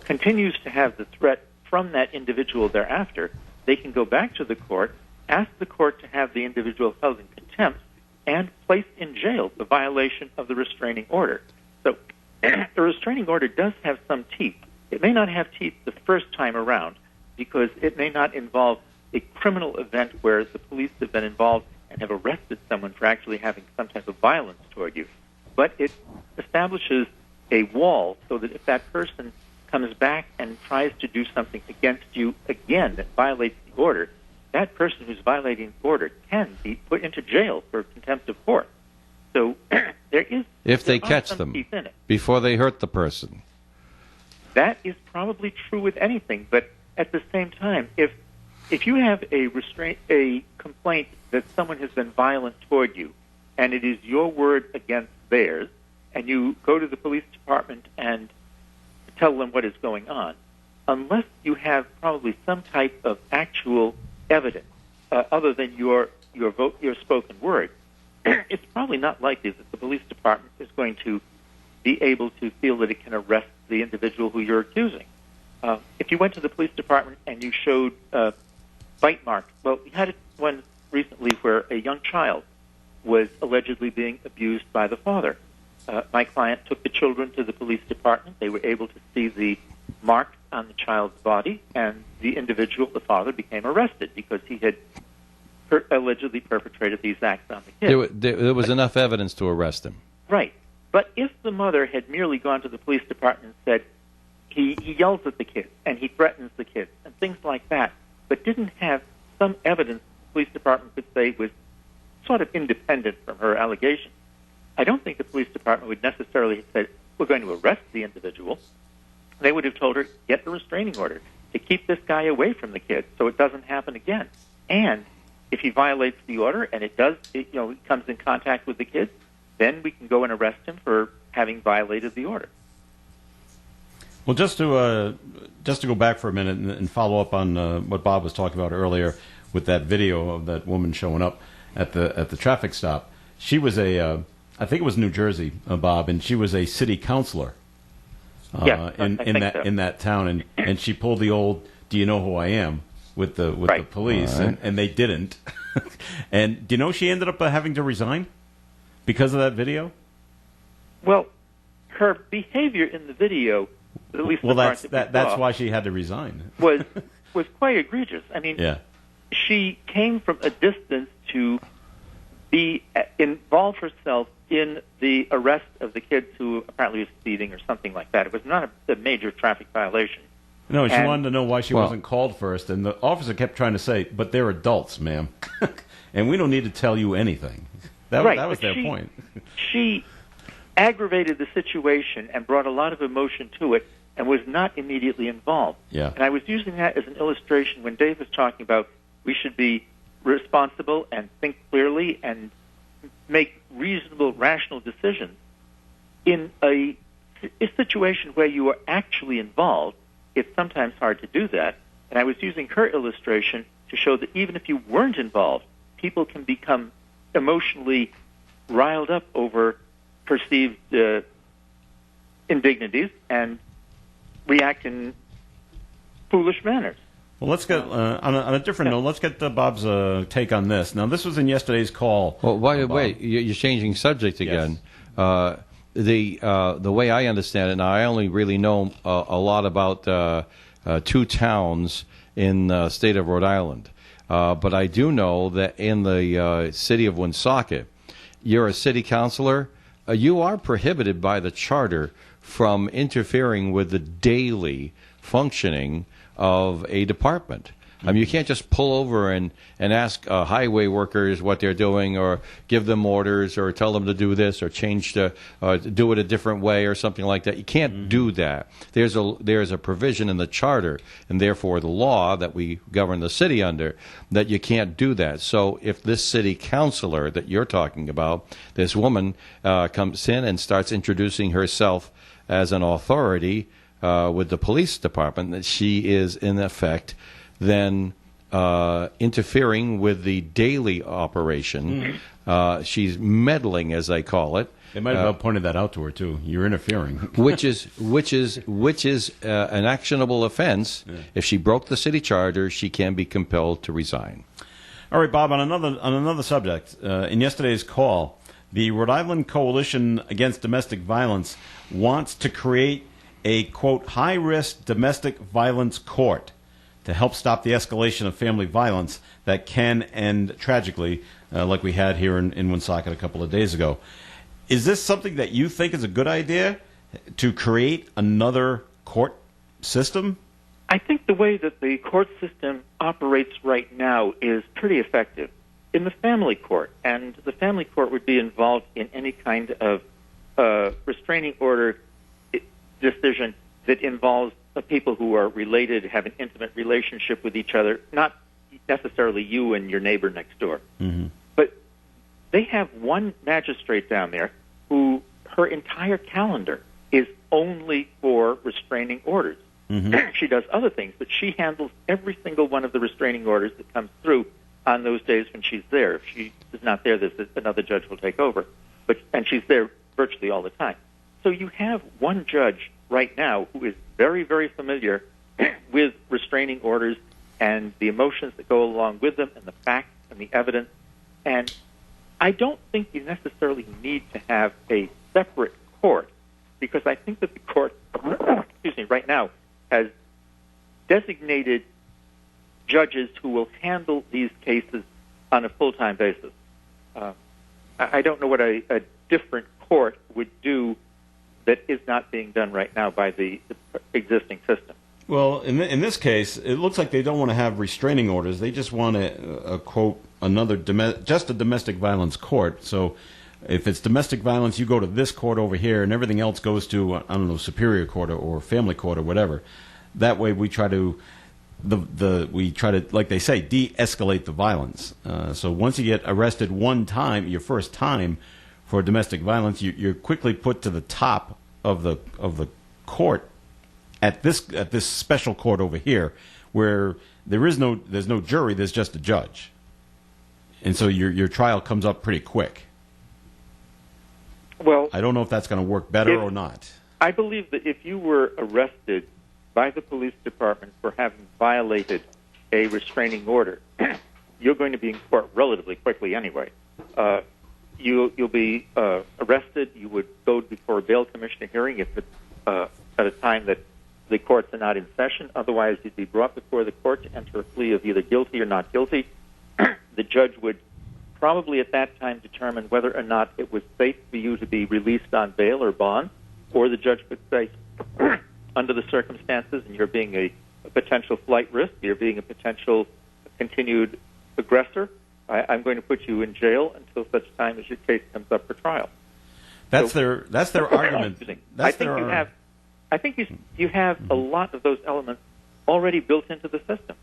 continues to have the threat from that individual thereafter, they can go back to the court, ask the court to have the individual held in contempt, and placed in jail for violation of the restraining order. So the restraining order does have some teeth. It may not have teeth the first time around because it may not involve a criminal event where the police have been involved and have arrested someone for actually having some type of violence toward you. But it establishes a wall so that if that person comes back and tries to do something against you again that violates the order, that person who's violating the order can be put into jail for contempt of court. So if they catch them before they hurt the person. That is probably true with anything, but at the same time, if you have a complaint that someone has been violent toward you, and it is your word against theirs, and you go to the police department and tell them what is going on, unless you have probably some type of actual evidence other than your spoken word, it's probably not likely that the police department is going to be able to feel that it can arrest the individual who you're accusing. If you went to the police department and you showed bite marks, well, we had one recently where a young child was allegedly being abused by the father. My client took the children to the police department. They were able to see the marks on the child's body, and the individual, the father, became arrested because he had allegedly perpetrated these acts on the kid. There was enough evidence to arrest him. Right. But if the mother had merely gone to the police department and said, he yells at the kids and he threatens the kids and things like that, but didn't have some evidence the police department could say was sort of independent from her allegation, I don't think the police department would necessarily have said, we're going to arrest the individual. They would have told her, get the restraining order to keep this guy away from the kids so it doesn't happen again. And if he violates the order and he comes in contact with the kids, then we can go and arrest him for having violated the order. Well, just to go back for a minute and follow up on what Bob was talking about earlier with that video of that woman showing up at the traffic stop. She was I think it was New Jersey, Bob, and she was a city councilor in that town, and she pulled the old "Do you know who I am?" with the police, right. and they didn't. And do you know she ended up having to resign because of that video? Well, her behavior in the video, at least the part that's why she had to resign. was quite egregious. I mean, yeah. She came from a distance to involve herself in the arrest of the kids who apparently was speeding or something like that. It was not a major traffic violation. No, she And- wanted to know why she wasn't called first, and the officer kept trying to say, "But they're adults, ma'am, and we don't need to tell you anything." That Right, was but their point. She aggravated the situation and brought a lot of emotion to it and was not immediately involved. Yeah. And I was using that as an illustration when Dave was talking about we should be responsible and think clearly and make reasonable, rational decisions. In a situation where you are actually involved, it's sometimes hard to do that. And I was using her illustration to show that even if you weren't involved, people can become emotionally riled up over perceived indignities and react in foolish manners. Well, let's get on a different note. Let's get Bob's take on this. Now, this was in yesterday's call. Well, wait, you're changing subject again. The way I understand it, now I only really know a lot about two towns in the state of Rhode Island, but I do know that in the city of Woonsocket, you're a city councilor. You are prohibited by the charter from interfering with the daily functioning of a department. I mean, you can't just pull over and ask highway workers what they're doing or give them orders or tell them to do this or change to do it a different way or something like that. You can't do that. There's a provision in the charter and therefore the law that we govern the city under that you can't do that. So if this city councilor that you're talking about, this woman comes in and starts introducing herself as an authority with the police department, that she is in effect then interfering with the daily operation. She's meddling, as I call it. They might have pointed that out to her too. You're interfering, which is an actionable offense. Yeah. If she broke the city charter, she can be compelled to resign. All right, Bob. On another subject, in yesterday's call, the Rhode Island Coalition Against Domestic Violence wants to create a quote high-risk domestic violence court to help stop the escalation of family violence that can end tragically, like we had here in Woonsocket a couple of days ago. Is this something that you think is a good idea, to create another court system? I think the way that the court system operates right now is pretty effective. In the family court, and the family court would be involved in any kind of restraining order decision that involves people who are related, have an intimate relationship with each other, not necessarily you and your neighbor next door. Mm-hmm. But they have one magistrate down there who her entire calendar is only for restraining orders. Mm-hmm. She does other things, but she handles every single one of the restraining orders that comes through on those days when she's there. If she is not there, another judge will take over. And she's there virtually all the time. So you have one judge right now who is very, very familiar with restraining orders and the emotions that go along with them and the facts and the evidence. And I don't think you necessarily need to have a separate court, because I think that the court, right now has designated judges who will handle these cases on a full-time basis. I don't know what a different court would do that is not being done right now by the existing system. Well, in this case, it looks like they don't want to have restraining orders. They just want a quote, just a domestic violence court. So if it's domestic violence, you go to this court over here, and everything else goes to, I don't know, superior court or family court or whatever. That way we try to, like they say, de-escalate the violence. So once you get arrested one time, your first time, for domestic violence, you're quickly put to the top of the court at this special court over here, where there's no jury, there's just a judge, and so your trial comes up pretty quick. Well, I don't know if that's going to work better or not. I believe that if you were arrested by the police department for having violated a restraining order, you're going to be in court relatively quickly anyway. You'll be arrested. You would go before a bail commissioner hearing if it's at a time that the courts are not in session. Otherwise, you'd be brought before the court to enter a plea of either guilty or not guilty. The judge would probably at that time determine whether or not it was safe for you to be released on bail or bond, or the judge could say, under the circumstances, and you're being a potential flight risk, you're being a potential continued aggressor, I'm going to put you in jail until such time as your case comes up for trial. That's their argument. I think you have a lot of those elements already built into the system.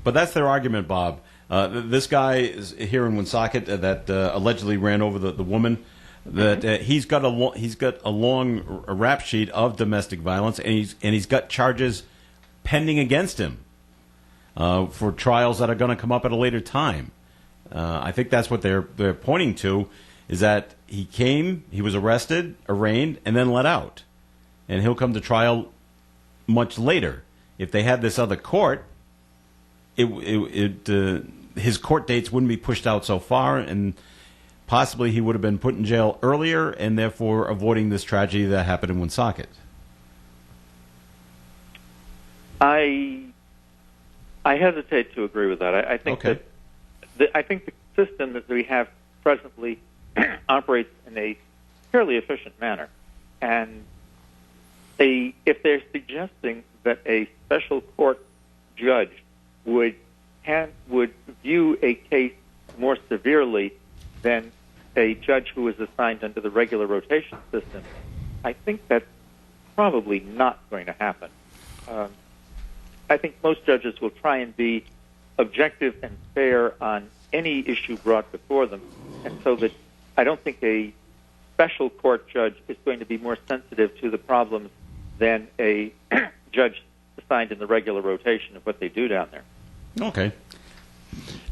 But that's their argument, Bob. This guy is here in Woonsocket that allegedly ran over the woman. That he's got a long rap sheet of domestic violence, and he's got charges pending against him for trials that are going to come up at a later time. I think that's what they're pointing to, is that he was arrested, arraigned, and then let out, and he'll come to trial much later. If they had this other court, his court dates wouldn't be pushed out so far, and possibly he would have been put in jail earlier, and therefore avoiding this tragedy that happened in Woonsocket. I hesitate to agree with that. I think I think the system that we have presently operates in a fairly efficient manner, and if they're suggesting that a special court judge would view a case more severely than a judge who is assigned under the regular rotation system, I think that's probably not going to happen. I think most judges will try and be objective and fair on any issue brought before them, and so that I don't think a special court judge is going to be more sensitive to the problems than a judge assigned in the regular rotation of what they do down there. Okay.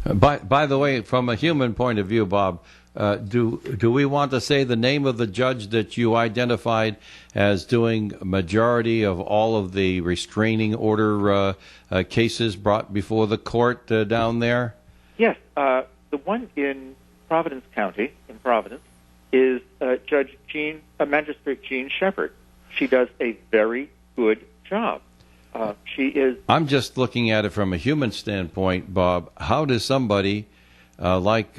By the way, from a human point of view, Bob, do we want to say the name of the judge that you identified as doing a majority of all of the restraining order cases brought before the court down there? Yes. The one in Providence County, in Providence, is Magistrate Jean Shepard. She does a very good job. She is. I'm just looking at it from a human standpoint, Bob. How does somebody like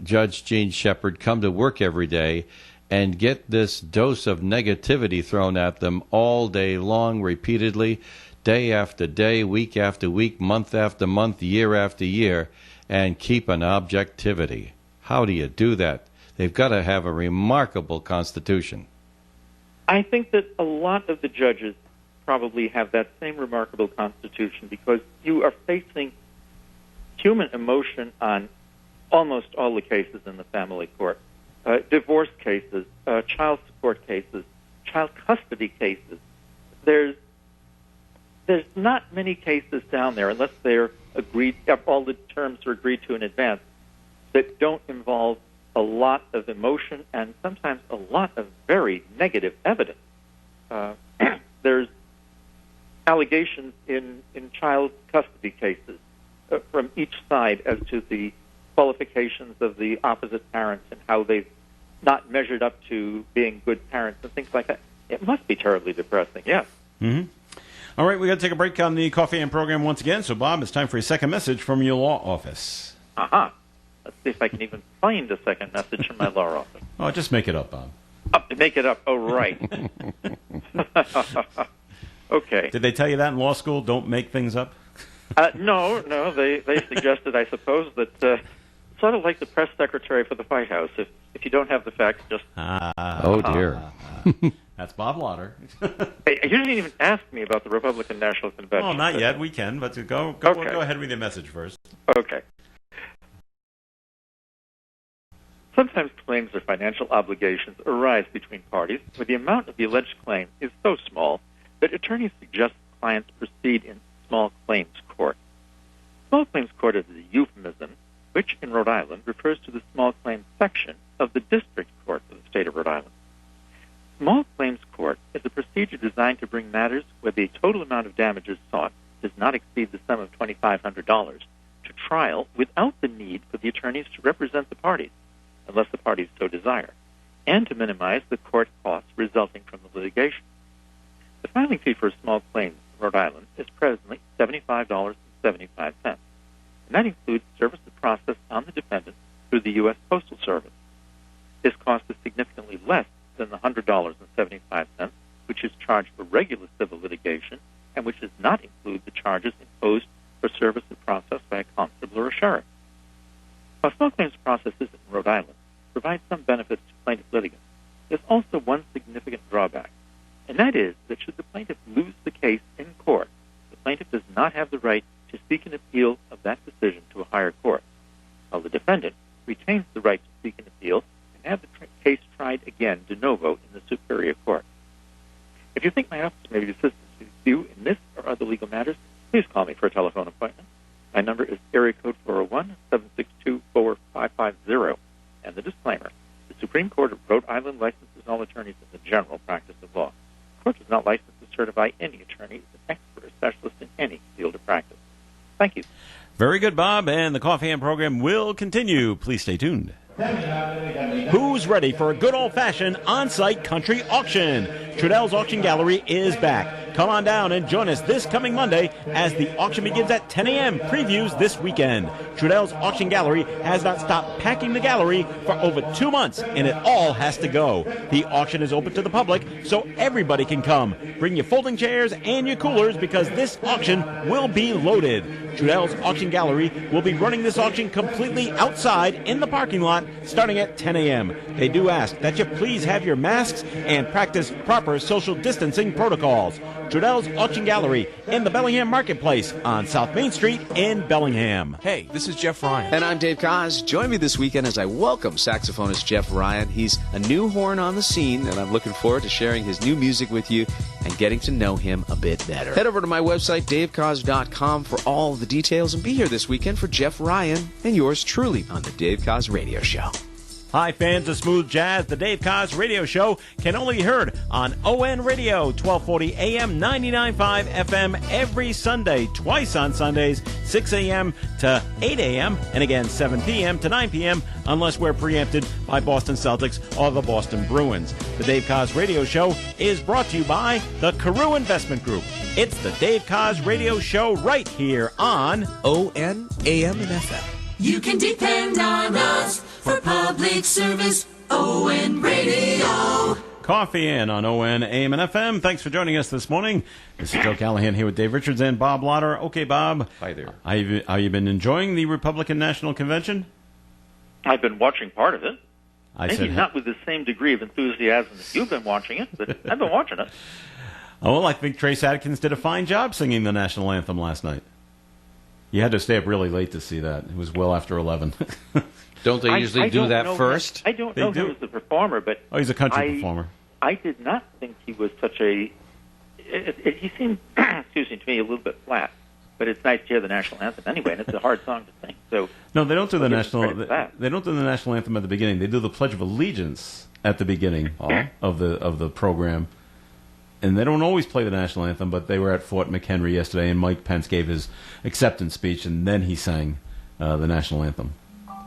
Judge Jean Shepard come to work every day and get this dose of negativity thrown at them all day long, repeatedly, day after day, week after week, month after month, year after year, and keep an objectivity? How do you do that? They've got to have a remarkable constitution. I think that a lot of the judges probably have that same remarkable constitution, because you are facing human emotion on almost all the cases in the family court. Divorce cases, child support cases, child custody cases. There's not many cases down there, unless they're agreed, all the terms are agreed to in advance, that don't involve a lot of emotion and sometimes a lot of very negative evidence. There's allegations in child custody cases from each side as to the qualifications of the opposite parents and how they've not measured up to being good parents and things like that. It must be terribly depressing, yes. Mm-hmm. All right, we got to take a break on the Coffee and program once again. So, Bob, it's time for a second message from your law office. Aha. Let's see if I can even find a second message from my law office. Oh, just make it up, Bob. Make it up. Oh, right. Okay. Did they tell you that in law school? Don't make things up? No. They suggested, I suppose, that sort of like the press secretary for the White House. If you don't have the facts, just... Oh, dear. That's Bob Lauder. Hey, you didn't even ask me about the Republican National Convention. Oh, not yet. We can, but go ahead with your message first. Okay. Sometimes claims or financial obligations arise between parties where the amount of the alleged claim is so small that attorneys suggest clients proceed in small claims court. Small claims court is a euphemism which, in Rhode Island, refers to the small claims section of the district court for the state of Rhode Island. Small claims court is a procedure designed to bring matters where the total amount of damages sought does not exceed the sum of $2,500 to trial without the need for the attorneys to represent the parties, unless the parties so desire, and to minimize the court costs resulting from the litigation. The filing fee for a small claim in Rhode Island is presently $75.75, and that includes service of process on the defendant through the U.S. Postal Service. This cost is significantly less than the $100.75, which is charged for regular civil litigation and which does not include the charges imposed for service and process by a constable or a sheriff. While small claims processes in Rhode Island provide some benefits to plaintiff litigants, there's also one significant drawback, and that is that should the plaintiff lose the case in court, the plaintiff does not have the right to seek an appeal of that decision to a higher court, while the defendant retains the right to seek an appeal and have the case tried again de novo in the Superior Court. If you think my office may be of assistance to you in this or other legal matters, please call me for a telephone appointment. My number is area code 401-762-4550. And the disclaimer, the Supreme Court of Rhode Island licenses all attorneys in the general practice of law. The court does not license to certify any attorney as an expert or specialist in any field of practice. Thank you. Very good, Bob, and the Coffee and program will continue. Please stay tuned. Who's ready for a good old-fashioned on-site country auction? Trudell's Auction Gallery is back. Come on down and join us this coming Monday as the auction begins at 10 a.m. Previews this weekend. Trudell's Auction Gallery has not stopped packing the gallery for over 2 months, and it all has to go. The auction is open to the public, so everybody can come. Bring your folding chairs and your coolers because this auction will be loaded. Trudell's Auction Gallery will be running this auction completely outside in the parking lot starting at 10 a.m. They do ask that you please have your masks and practice proper social distancing protocols. Trudell's Auction Gallery in the Bellingham Marketplace on South Main Street in Bellingham. Hey, this is Jeff Ryan. And I'm Dave Koz. Join me this weekend as I welcome saxophonist Jeff Ryan. He's a new horn on the scene, and I'm looking forward to sharing his new music with you and getting to know him a bit better. Head over to my website, davekoz.com, for all the details, and be here this weekend for Jeff Ryan and yours truly on the Dave Koz Radio Show. Hi, fans of smooth jazz. The Dave Koz Radio Show can only be heard on ON Radio, 1240 AM, 99.5 FM every Sunday, twice on Sundays, 6 a.m. to 8 a.m., and again 7 p.m. to 9 p.m., unless we're preempted by Boston Celtics or the Boston Bruins. The Dave Koz Radio Show is brought to you by the Carew Investment Group. It's the Dave Koz Radio Show right here on ON, AM, and FM. You can depend on us for public service. ON Radio. Coffee In on ON, AM, and FM. Thanks for joining us this morning. This is Joe Callahan here with Dave Richards and Bob Lauder. Okay, Bob. Hi there. Have you been enjoying the Republican National Convention? I've been watching part of it. Maybe said not with the same degree of enthusiasm that you've been watching it, but I've been watching it. Oh, well, I think Trace Adkins did a fine job singing the national anthem last night. You had to stay up really late to see that. It was well after 11. Don't they usually do that first? I don't know him as a performer, but oh, he's a country performer. I did not think he was such a. He seemed, excuse me, to me a little bit flat. But it's nice to hear the national anthem anyway, and it's a hard song to sing. So no, they don't do the national. They don't do the national anthem at the beginning. They do the Pledge of Allegiance at the beginning of the program. And they don't always play the national anthem, but they were at Fort McHenry yesterday, and Mike Pence gave his acceptance speech, and then he sang the national anthem.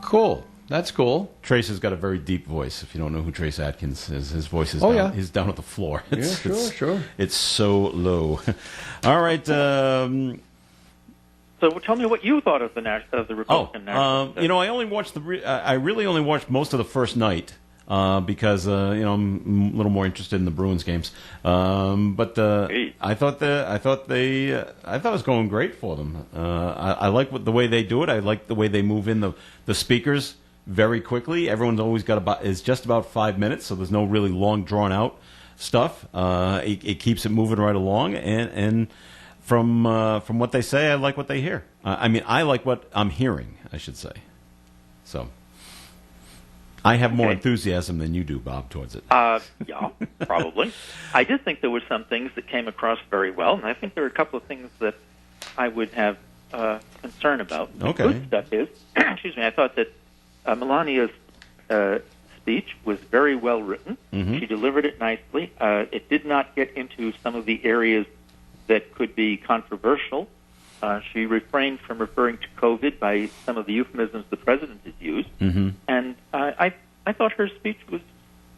Cool. That's cool. Trace has got a very deep voice. If you don't know who Trace Adkins is, his voice is he's down at the floor. Sure. It's so low. All right. So tell me what you thought of the Republican National. I only watched I really only watched most of the first night. Because I'm a little more interested in the Bruins games, but I thought it was going great for them. I like the way they do it. I like the way they move in the speakers very quickly. Everyone's always got is just about 5 minutes, so there's no really long drawn out stuff. It keeps it moving right along, and from what they say, I like what they hear. I like what I'm hearing, I should say. So. I have more enthusiasm than you do, Bob, towards it. Yeah, probably. I did think there were some things that came across very well, and I think there are a couple of things that I would have concern about. Okay. The good stuff is, excuse me, I thought that Melania's speech was very well written. Mm-hmm. She delivered it nicely. It did not get into some of the areas that could be controversial. She refrained from referring to COVID by some of the euphemisms the president has used, and I thought her speech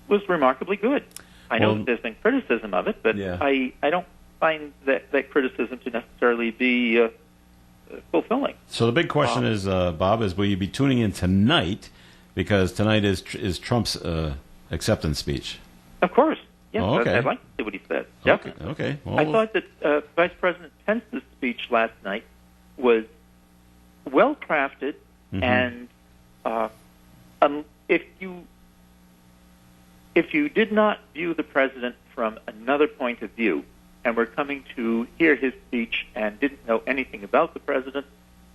was remarkably good. I know that there's been criticism of it, but I don't find that criticism to necessarily be fulfilling. So the big question is, Bob, will you be tuning in tonight because tonight is Trump's acceptance speech. Of course. Yes, Oh, okay. I'd like to see what he said. Definitely. Okay. Well, I thought that Vice President Pence's speech last night was well crafted, and if you did not view the president from another point of view and were coming to hear his speech and didn't know anything about the president,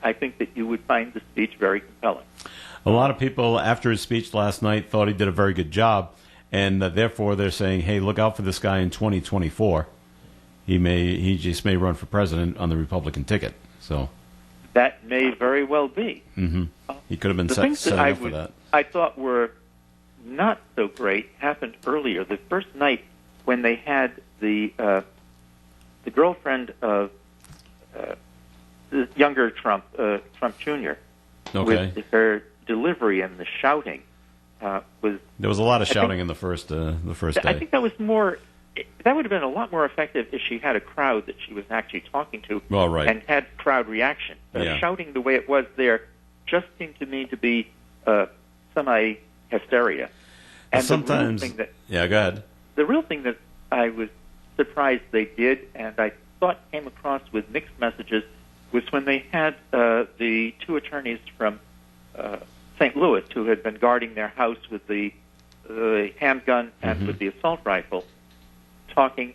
I think that you would find the speech very compelling. a lot of people after his speech last night thought he did a very good job, and therefore they're saying, "Hey, look out for this guy in 2024. He just may run for president on the Republican ticket." So that may very well be. He could have been The set things that up for that. I thought were not so great happened earlier. The first night when they had the girlfriend of the younger Trump, Trump Jr., with her delivery and the shouting was. There was a lot of shouting in the first day. I think that was more. That would have been a lot more effective if she had a crowd that she was actually talking to, Well, right. and had crowd reaction. Yeah. Shouting the way it was there just seemed to me to be semi-hysteria. And Sometimes, the real thing that, yeah, go ahead. the real thing that I was surprised they did, and I thought came across with mixed messages, was when they had the two attorneys from St. Louis who had been guarding their house with the handgun and with the assault rifle talking.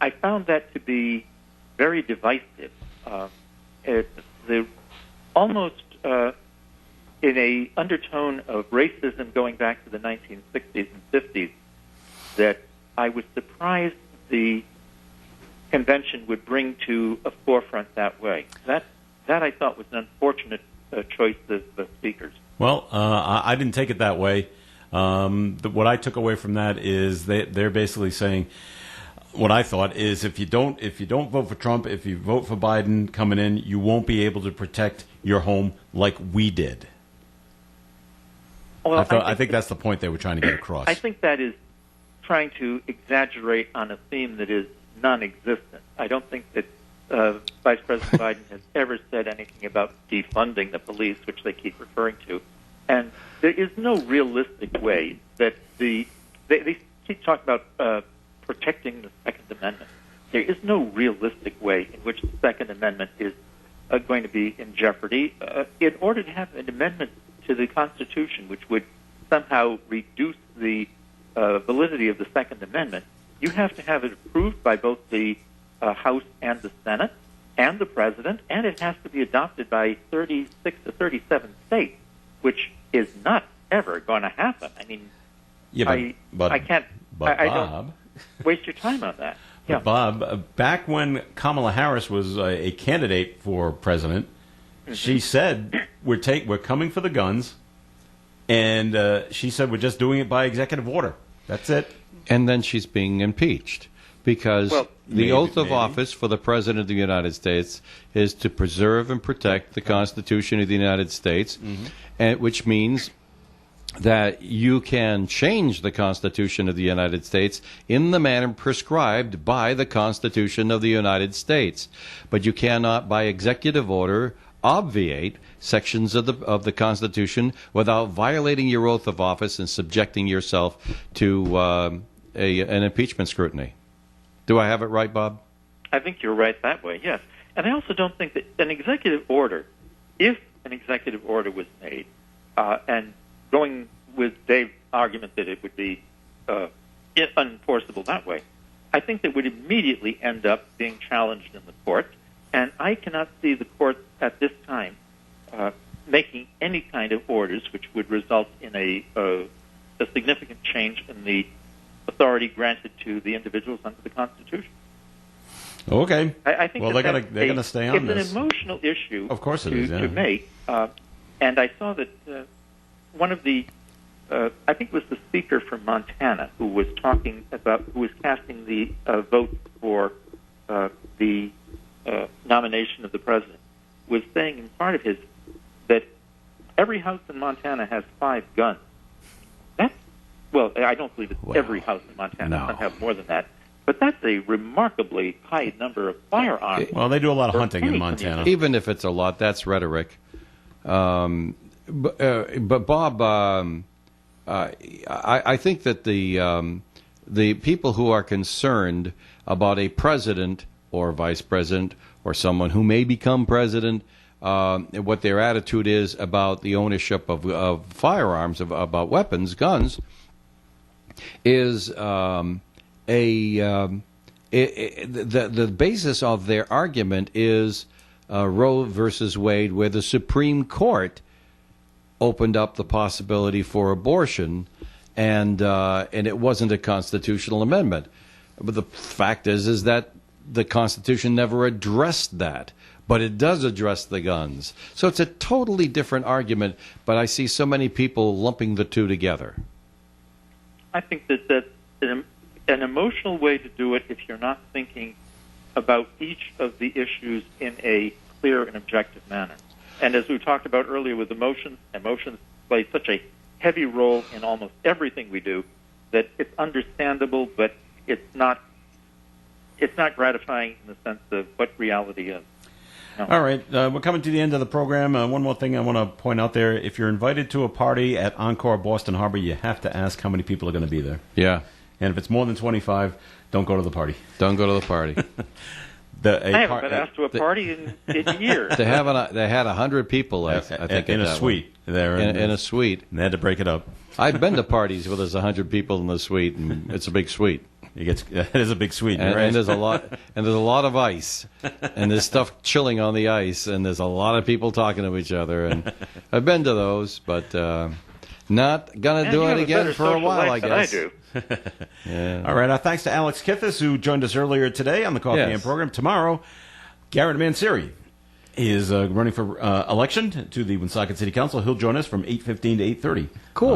I found that to be very divisive. Almost in a undertone of racism going back to the 1960s and 50s, that I was surprised the convention would bring to a forefront that way. That I thought was an unfortunate choice of the speakers. Well, I didn't take it that way. What I took away from that is they're basically saying, what I thought is if you don't vote for Trump, if you vote for Biden coming in, you won't be able to protect your home like we did. Well, I think that's the point they were trying to get across. I think that is trying to exaggerate on a theme that is non-existent. I don't think that Vice President Biden has ever said anything about defunding the police, which they keep referring to. And there is no realistic way that they keep talking about protecting the Second Amendment. There is no realistic way in which the Second Amendment is going to be in jeopardy. In order to have an amendment to the Constitution which would somehow reduce the validity of the Second Amendment, you have to have it approved by both the House and the Senate and the President, and it has to be adopted by 36 to 37 states, which is not ever going to happen. I mean, I can't. I don't waste your time on that. But Bob, back when Kamala Harris was a candidate for president, she said we're coming for the guns, and she said we're just doing it by executive order. That's it. And then she's being impeached because the oath of office for the President of the United States is to preserve and protect the Constitution of the United States, and which means that you can change the Constitution of the United States in the manner prescribed by the Constitution of the United States. But you cannot, by executive order, obviate sections of the Constitution without violating your oath of office and subjecting yourself to an impeachment scrutiny. Do I have it right, Bob? I think you're right that way, yes. And I also don't think that an executive order, if an executive order was made, and going with Dave's argument that it would be unenforceable that way, I think that would immediately end up being challenged in the courts. And I cannot see the courts at this time making any kind of orders which would result in a significant change in the authority granted to the individuals under the Constitution. Okay. I think they're going to stay on this. It's an emotional issue. Of course it is, yeah. To make. And I saw that one of the, I think it was the speaker from Montana who was talking about, who was casting the vote for the nomination of the president, was saying in part of his that every house in Montana has 5 guns. Well, I don't believe it's every house in Montana. No. Some have more than that. But that's a remarkably high number of firearms. Well, they do a lot of hunting in Montana. Even if it's a lot, that's rhetoric. But Bob, I think that the people who are concerned about a president or vice president or someone who may become president, what their attitude is about the ownership of firearms, about weapons, guns, is the basis of their argument is Roe versus Wade, where the Supreme Court opened up the possibility for abortion, and it wasn't a constitutional amendment. But the fact is that the Constitution never addressed that, but it does address the guns. So it's a totally different argument, but I see so many people lumping the two together. I think that's an emotional way to do it if you're not thinking about each of the issues in a clear and objective manner. And as we talked about earlier with emotions play such a heavy role in almost everything we do that it's understandable, but it's not gratifying in the sense of what reality is. No. All right, we're coming to the end of the program. One more thing I want to point out there. If you're invited to a party at Encore Boston Harbor, you have to ask how many people are going to be there. Yeah. And if it's more than 25, don't go to the party. Don't go to the party. I haven't been asked to a party in years. They had 100 people, I think, in a suite. In a suite. And they had to break it up. I've been to parties where there's 100 people in the suite, and it's a big suite. It is a big suite, and, right? and there's a lot of ice, and there's stuff chilling on the ice, and there's a lot of people talking to each other. And I've been to those, but not gonna do it again for a while, I guess. I do. Yeah. All right. Thanks to Alex Kithis, who joined us earlier today on the Coffee and program. Tomorrow, Garrett Mansiri is running for election to the Woonsocket City Council. He'll join us from 8:15 to 8:30. Cool.